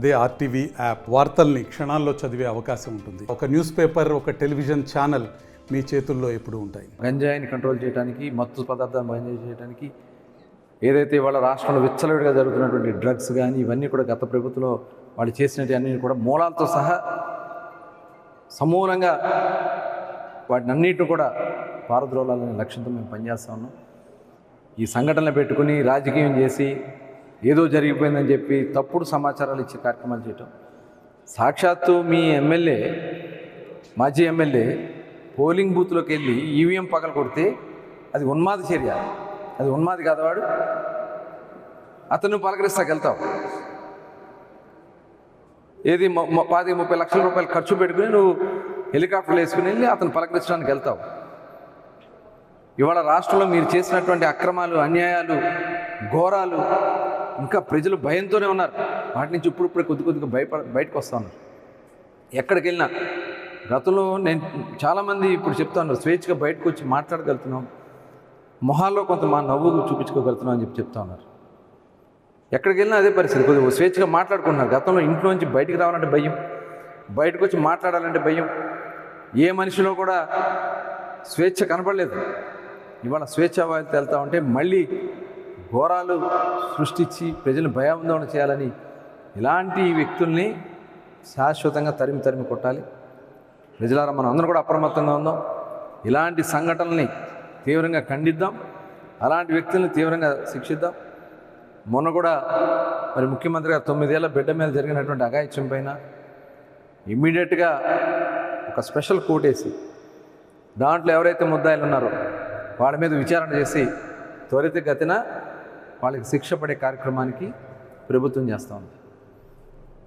అదే RTV app వార్తల్ని క్షణాల్లో చదివే అవకాశం ఉంటుంది. ఒక న్యూస్ పేపర్, ఒక టెలివిజన్ ఛానల్ మీ చేతుల్లో ఎప్పుడూ ఉంటాయి. గంజాయిని కంట్రోల్ చేయడానికి, మత్తు పదార్థాలను బంద్ చేయడానికి ఏదైతే ఇవాళ రాష్ట్రంలో విచ్చలవిడిగా జరుగుతున్నటువంటి డ్రగ్స్ కానీ ఇవన్నీ కూడా గత ప్రభుత్వంలో వాళ్ళు చేసినవి అన్నీ కూడా మూలాలతో సహా సమూలంగా వాటిని అన్నిటిని కూడా పారద్రోలాలనే లక్ష్యంతో మేము పనిచేస్తా ఉన్నాం. ఈ సంఘటనలు పెట్టుకుని రాజకీయం చేసి ఏదో జరిగిపోయిందని చెప్పి తప్పుడు సమాచారాలు ఇచ్చే కార్యక్రమాలు చేయటం, సాక్షాత్తు మీ ఎమ్మెల్యే, మాజీ ఎమ్మెల్యే పోలింగ్ బూత్లోకి వెళ్ళి ఈవీఎం పగల కొడితే అది ఉన్మాద చర్య. అది ఉన్మాది కాదు, వాడు అతను పలకరిస్తాకి వెళ్తావు. ఏది 30 లక్షల రూపాయలు ఖర్చు పెట్టుకుని నువ్వు హెలికాప్టర్లు వేసుకుని వెళ్ళి అతను పలకరించడానికి వెళ్తావు. ఇవాళ రాష్ట్రంలో మీరు చేసినటువంటి అక్రమాలు, అన్యాయాలు, ఘోరాలు ఇంకా ప్రజలు భయంతోనే ఉన్నారు. వాటి నుంచి ఇప్పుడు కొద్దిగా బయటకు వస్తూ ఉన్నారు. ఎక్కడికి వెళ్ళినా గతంలో నేను చాలామంది ఇప్పుడు చెప్తా ఉన్నారు, స్వేచ్ఛగా బయటకు వచ్చి మాట్లాడగలుగుతున్నాం, మొహాల్లో కొంత మా నవ్వు చూపించుకోగలుగుతున్నాం అని చెప్తా ఉన్నారు. ఎక్కడికి వెళ్ళినా అదే పరిస్థితి. కొద్దిగా స్వేచ్ఛగా మాట్లాడుకుంటున్నారు. గతంలో ఇంట్లో నుంచి బయటికి రావాలంటే భయం, బయటకు వచ్చి మాట్లాడాలంటే భయం, ఏ మనిషిలో కూడా స్వేచ్ఛ కనపడలేదు. ఇవాళ స్వేచ్ఛావాయులతో వెళ్తా ఉంటే మళ్ళీ ఘోరాలు సృష్టించి ప్రజలను భయాందోళన చేయాలని ఇలాంటి వ్యక్తుల్ని శాశ్వతంగా తరిమి కొట్టాలి. ప్రజలారా మనం అందరూ కూడా అప్రమత్తంగా ఉందాం. ఇలాంటి సంఘటనల్ని తీవ్రంగా ఖండిద్దాం. అలాంటి వ్యక్తుల్ని తీవ్రంగా శిక్షిద్దాం. మొన్న కూడా మరి ముఖ్యమంత్రి గారు 9 ఏళ్ల బిడ్డ మీద జరిగినటువంటి అఘాయిత్యం పైన ఇమ్మీడియట్గా ఒక స్పెషల్ కోర్టు వేసి దాంట్లో ఎవరైతే ముద్దాయిలు ఉన్నారో వాళ్ళ మీద విచారణ చేసి త్వరితగతిన వాళ్ళకి శిక్ష పడే కార్యక్రమానికి ప్రభుత్వం చేస్తూ ఉంది.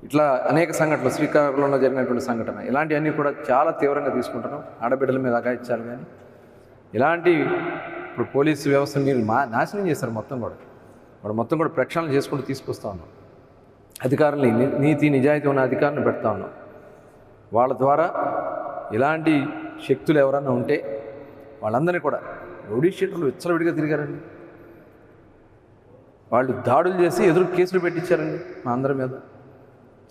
ఇట్లా అనేక సంఘటనలు, శ్రీకాకుళంలో జరిగినటువంటి సంఘటన, ఇలాంటివన్నీ కూడా చాలా తీవ్రంగా తీసుకుంటున్నాం. ఆడబిడ్డల మీద అఘాయిత్యాలు కానీ ఇలాంటి ఇప్పుడు పోలీసు వ్యవస్థను మీరు నాశనం చేశారు. మొత్తం కూడా ప్రక్షాళన చేసుకుంటూ తీసుకొస్తా ఉన్నాం. అధికారులని, నీతి నిజాయితీ ఉన్న అధికారులను పెడతా ఉన్నాం. వాళ్ళ ద్వారా ఇలాంటి శక్తులు ఎవరన్నా ఉంటే వాళ్ళందరినీ కూడా రౌడీ షీటర్లు విచ్చలవిడిగా తిరిగారండి. వాళ్ళు దాడులు చేసి ఎదురు కేసులు పెట్టించారండి మా అందరి మీద.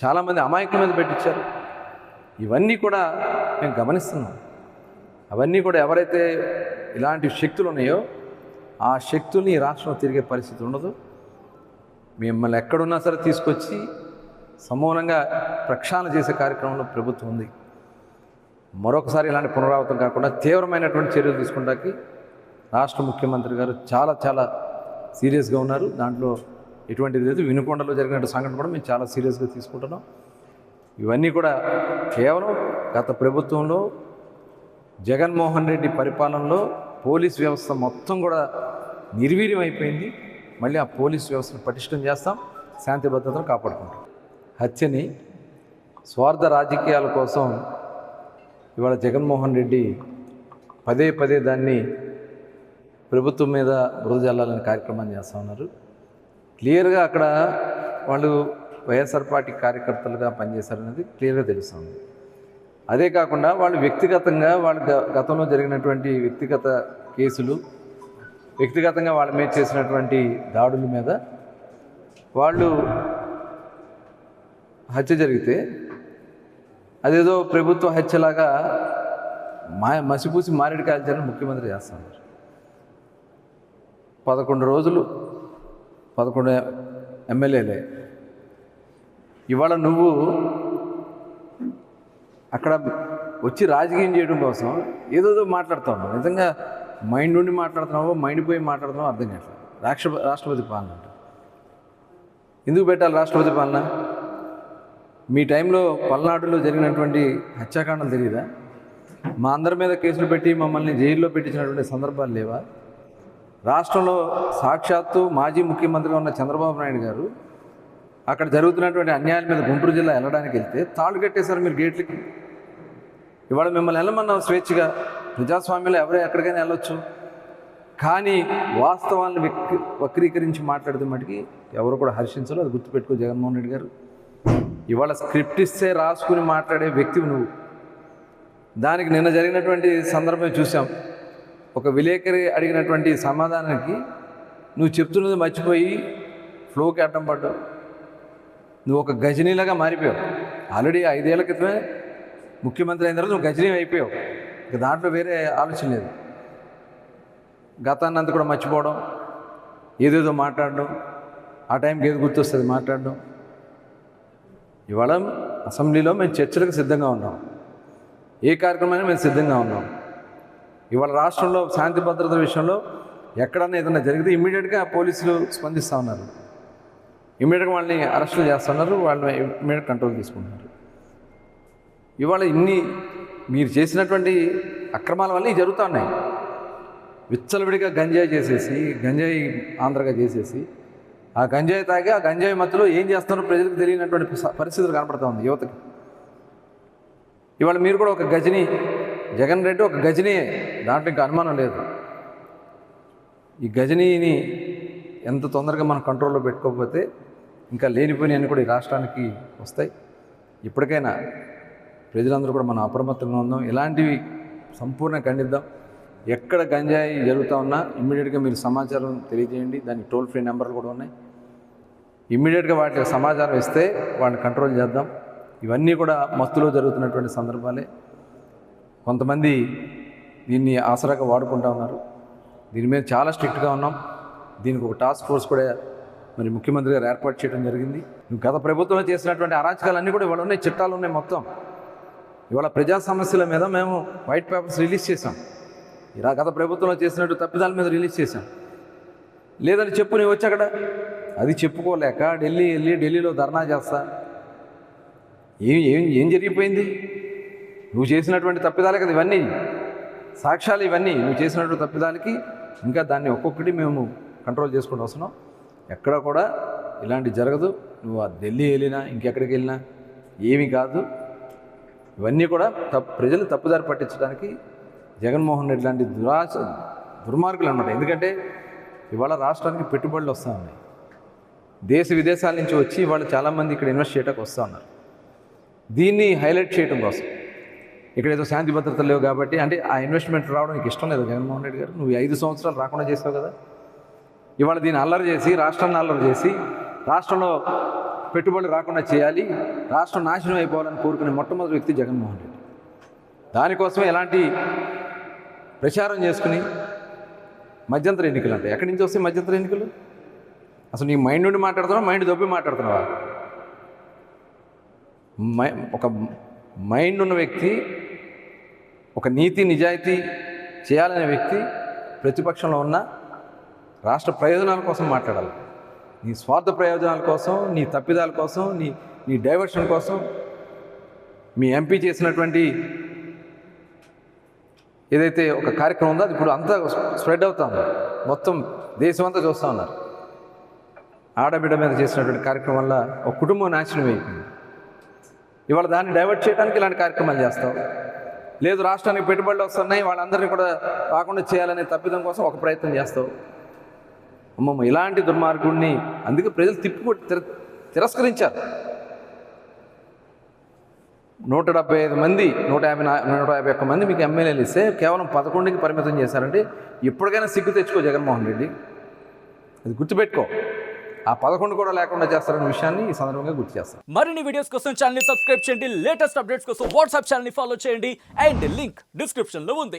చాలామంది అమాయకుల మీద పెట్టించారు. ఇవన్నీ కూడా మేము గమనిస్తున్నాం. అవన్నీ కూడా ఎవరైతే ఇలాంటి శక్తులు ఉన్నాయో ఆ శక్తుల్ని ఈ రాష్ట్రంలో తిరిగే పరిస్థితి ఉండదు. మిమ్మల్ని ఎక్కడున్నా సరే తీసుకొచ్చి సమూలంగా ప్రక్షాళన చేసే కార్యక్రమంలో ప్రభుత్వం ఉంది. మరొకసారి ఇలాంటి పునరావృతం కాకుండా తీవ్రమైనటువంటి చర్యలు తీసుకుంటానికి రాష్ట్ర ముఖ్యమంత్రి గారు చాలా సీరియస్గా ఉన్నారు. దాంట్లో ఎటువంటిది లేదు. వినుకొండలో జరిగిన సంఘటన కూడా మేము చాలా సీరియస్గా తీసుకుంటున్నాం. ఇవన్నీ కూడా కేవలం గత ప్రభుత్వంలో జగన్మోహన్ రెడ్డి పరిపాలనలో పోలీస్ వ్యవస్థ మొత్తం కూడా నిర్వీర్యం అయిపోయింది. మళ్ళీ ఆ పోలీస్ వ్యవస్థను పటిష్టం చేస్తాం, శాంతి భద్రతను కాపాడుకుంటాం. హత్యని స్వార్థ రాజకీయాల కోసం ఇవాళ జగన్మోహన్ రెడ్డి పదే దాన్ని ప్రభుత్వం మీద బురద జల్లాలనే కార్యక్రమాన్ని చేస్తూ ఉన్నారు. క్లియర్గా అక్కడ వాళ్ళు వైఎస్ఆర్ పార్టీ కార్యకర్తలుగా పనిచేశారనేది క్లియర్గా తెలుస్తుంది. అదే కాకుండా వాళ్ళు వ్యక్తిగతంగా వాళ్ళు గతంలో జరిగినటువంటి వ్యక్తిగత కేసులు, వ్యక్తిగతంగా వాళ్ళ మీద చేసినటువంటి దాడుల మీద వాళ్ళు హత్య జరిగితే అదేదో ప్రభుత్వ హత్యలాగా మసిపూసి మారేడు కాల్చాలని ముఖ్యమంత్రి చేస్తున్నారు. 11 రోజులు 11 ఎమ్మెల్యేలే. ఇవాళ నువ్వు అక్కడ వచ్చి రాజకీయం చేయడం కోసం ఏదో మాట్లాడుతూ ఉన్నావు. నిజంగా మైండ్ నుండి మాట్లాడుతున్నావో మైండ్ పోయి మాట్లాడుతున్నావో అర్థం కావట్లేదు. రాష్ట్రపతి పాలన అంటే ఎందుకు పెట్టాలి? రాష్ట్రపతి పాలన మీ టైంలో పల్నాడులో జరిగినటువంటి హత్యాకాండలు తెలియదా? మా అందరి మీద కేసులు పెట్టి మమ్మల్ని జైల్లో పెట్టించినటువంటి సందర్భాలు లేవా? రాష్ట్రంలో సాక్షాత్తు మాజీ ముఖ్యమంత్రిగా ఉన్న చంద్రబాబు నాయుడు గారు అక్కడ జరుగుతున్నటువంటి అన్యాయాల మీద గుంటూరు జిల్లా వెళ్ళడానికి వెళ్తే తాళ్ళు కట్టేశారు మీరు గేట్లకి. ఇవాళ మిమ్మల్ని వెళ్ళమన్నాం స్వేచ్ఛగా. ప్రజాస్వామ్యంలో ఎవరే ఎక్కడికైనా వెళ్ళొచ్చు. కానీ వాస్తవాలను వక్రీకరించి మాట్లాడితే మటుకి ఎవరు కూడా హర్షించరు. అది గుర్తుపెట్టుకో జగన్మోహన్ రెడ్డి గారు. ఇవాళ స్క్రిప్ట్ ఇస్తే రాసుకుని మాట్లాడే వ్యక్తివి నువ్వు. దానికి నిన్న జరిగినటువంటి సందర్భం చూసాం. ఒక విలేకరి అడిగినటువంటి సమాధానానికి నువ్వు చెప్తున్నది మర్చిపోయి ఫ్లోకి అడ్డం పడ్డావు. నువ్వు ఒక గజనీలాగా మారిపోయావు. ఆల్రెడీ 5 ఏళ్ల క్రితమే ముఖ్యమంత్రి అయిన తర్వాత నువ్వు గజనీ అయిపోయావు. ఇక దాంట్లో వేరే ఆలోచన లేదు. గతాన్ని అంతా కూడా మర్చిపోవడం, ఏదేదో మాట్లాడడం, ఆ టైంకి ఏది గుర్తొస్తుంది మాట్లాడడం. ఇవాళ అసెంబ్లీలో మేము చర్చలకు సిద్ధంగా ఉన్నాం, ఏ కార్యక్రమాన్ని మేము సిద్ధంగా ఉన్నాం. ఇవాళ రాష్ట్రంలో శాంతి భద్రతల విషయంలో ఎక్కడన్నా ఏదైనా జరిగితే ఇమ్మీడియట్గా పోలీసులు స్పందిస్తూ ఉన్నారు, ఇమ్మీడియట్గా వాళ్ళని అరెస్టులు చేస్తున్నారు, వాళ్ళని ఇమ్మీడియట్ కంట్రోల్ తీసుకుంటున్నారు. ఇవాళ ఇన్ని మీరు చేసినటువంటి అక్రమాల వల్ల ఇవి జరుగుతూ ఉన్నాయి. విచ్చలవిడిగా గంజాయి చేసేసి, గంజాయి ఆంధ్రగా చేసేసి, ఆ గంజాయి తాగి ఆ గంజాయి మత్తులో ఏం చేస్తారో ప్రజలకు తెలియనటువంటి పరిస్థితులు కనపడుతూ ఉంది యువతకి. ఇవాళ మీరు కూడా ఒక గజని, జగన్ రెడ్డి ఒక గజనీయే, దాంట్లో ఇంకా అనుమానం లేదు. ఈ గజనీని ఎంత తొందరగా మనం కంట్రోల్లో పెట్టుకోకపోతే ఇంకా లేనిపోయినవన్నీ కూడా ఈ రాష్ట్రానికి వస్తాయి. ఇప్పటికైనా ప్రజలందరూ కూడా మనం అప్రమత్తంగా ఉందాం, ఇలాంటివి సంపూర్ణంగా ఖండిద్దాం. ఎక్కడ గంజాయి జరుగుతూ ఉన్నా ఇమ్మీడియట్గా మీరు సమాచారం తెలియజేయండి. దానికి టోల్ ఫ్రీ నెంబర్లు కూడా ఉన్నాయి. ఇమ్మీడియట్గా వాటికి సమాచారం ఇస్తే వాటిని కంట్రోల్ చేద్దాం. ఇవన్నీ కూడా మత్తులో జరుగుతున్నటువంటి సందర్భాలే. కొంతమంది దీన్ని ఆసరాగా వాడుకుంటూ ఉన్నారు. దీని మీద చాలా స్ట్రిక్ట్గా ఉన్నాం. దీనికి ఒక టాస్క్ ఫోర్స్ కూడా మరి ముఖ్యమంత్రి గారు ఏర్పాటు చేయడం జరిగింది. గత ప్రభుత్వంలో చేసినటువంటి అరాచకాలన్నీ కూడా ఇవాళ ఉన్నాయి, చట్టాలు ఉన్నాయి మొత్తం. ఇవాళ ప్రజా సమస్యల మీద మేము వైట్ పేపర్స్ రిలీజ్ చేశాం. ఇలా గత ప్రభుత్వంలో చేసినట్టు తప్పిదాల మీద రిలీజ్ చేశాం. లేదని చెప్పు, నేను వచ్చి అక్కడ అది చెప్పుకోలేక ఢిల్లీలో ధర్నా చేస్తా. ఏం జరిగిపోయింది? నువ్వు చేసినటువంటి తప్పిదాలే కదా ఇవన్నీ, సాక్ష్యాలు ఇవన్నీ. నువ్వు చేసినటువంటి తప్పిదాలకి ఇంకా దాన్ని ఒక్కొక్కటి మేము కంట్రోల్ చేసుకుంటూ వస్తున్నాం. ఎక్కడ కూడా ఇలాంటి జరగదు. నువ్వు ఆ ఢిల్లీ వెళ్ళినా ఇంకెక్కడికి వెళ్ళినా ఏమీ కాదు. ఇవన్నీ కూడా ప్రజలు తప్పుదారి పట్టించడానికి జగన్మోహన్ రెడ్డి లాంటి దుర్మార్గులు అనమాట. ఎందుకంటే ఇవాళ రాష్ట్రానికి పెట్టుబడులు వస్తూ ఉన్నాయి. దేశ విదేశాల నుంచి వచ్చి వాళ్ళు చాలామంది ఇక్కడ ఇన్వెస్ట్ చేయడానికి వస్తూ ఉన్నారు. దీన్ని హైలైట్ చేయడం కోసం ఇక్కడ ఏదో శాంతి భద్రతలు లేవు కాబట్టి, అంటే ఆ ఇన్వెస్ట్మెంట్ రావడం నీకు ఇష్టం లేదు జగన్మోహన్ రెడ్డి గారు. నువ్వు 5 సంవత్సరాలు రాకుండా చేసావు కదా. ఇవాళ దీన్ని అల్లరి చేసి, రాష్ట్రాన్ని అల్లరి చేసి, రాష్ట్రంలో పెట్టుబడులు రాకుండా చేయాలి, రాష్ట్రం నాశనం అయిపోవాలని కోరుకునే మొట్టమొదటి వ్యక్తి జగన్మోహన్ రెడ్డి. దానికోసమే ఎలాంటి ప్రచారం చేసుకుని మధ్యంతర ఎన్నికలు అంటే ఎక్కడి నుంచి వస్తాయి మధ్యంతర ఎన్నికలు? అసలు నీ మైండ్ నుండి మాట్లాడుతున్నావా, మైండ్ దొబ్బి మాట్లాడుతున్నావా? ఒక మైండ్ ఉన్న వ్యక్తి, ఒక నీతి నిజాయితీ చేయాలనే వ్యక్తి ప్రతిపక్షంలో ఉన్న రాష్ట్ర ప్రయోజనాల కోసం మాట్లాడాలి. నీ స్వార్థ ప్రయోజనాల కోసం, నీ తప్పిదాల కోసం, నీ డైవర్షన్ కోసం, మీ ఎంపీ చేసినటువంటి ఏదైతే ఒక కార్యక్రమం ఉందో అది ఇప్పుడు అంతా స్ప్రెడ్ అవుతా ఉంది, మొత్తం దేశం అంతా చూస్తూ ఉన్నారు. ఆడబిడ్డ మీద చేసినటువంటి కార్యక్రమం వల్ల ఒక కుటుంబం నాశనం అయిపోయింది. ఇవాళ దాన్ని డైవర్ట్ చేయడానికి ఇలాంటి కార్యక్రమాలు చేస్తావు. లేదు రాష్ట్రానికి పెట్టుబడులు వస్తున్నాయి, వాళ్ళందరినీ కూడా రాకుండా చేయాలనే తప్పిదం కోసం ఒక ప్రయత్నం చేస్తావు. అమ్మమ్మ, ఇలాంటి దుర్మార్గుడిని అందుకే ప్రజలు తిరస్కరించారు. 175 మంది 151 మంది మీకు ఎమ్మెల్యేలు ఇస్తే కేవలం 11కి పరిమితం చేశారంటే ఎప్పటికైనా సిగ్గు తెచ్చుకో జగన్మోహన్ రెడ్డి, అది గుర్తుపెట్టుకో. ఆ 11 కూడా లేకుండా చేస్తారనే విషయాన్ని ఈ సందర్భంగా గుర్తు చేస్తాను. మరిన్ని వీడియోస్ కోసం ఛానల్ ని సబ్స్క్రైబ్ చేయండి, లేటెస్ట్ అప్డేట్స్ కోసం వాట్సాప్ ఛానల్ ని ఫాలో చేయండి అండ్ లింక్ డిస్క్రిప్షన్ లో ఉంది.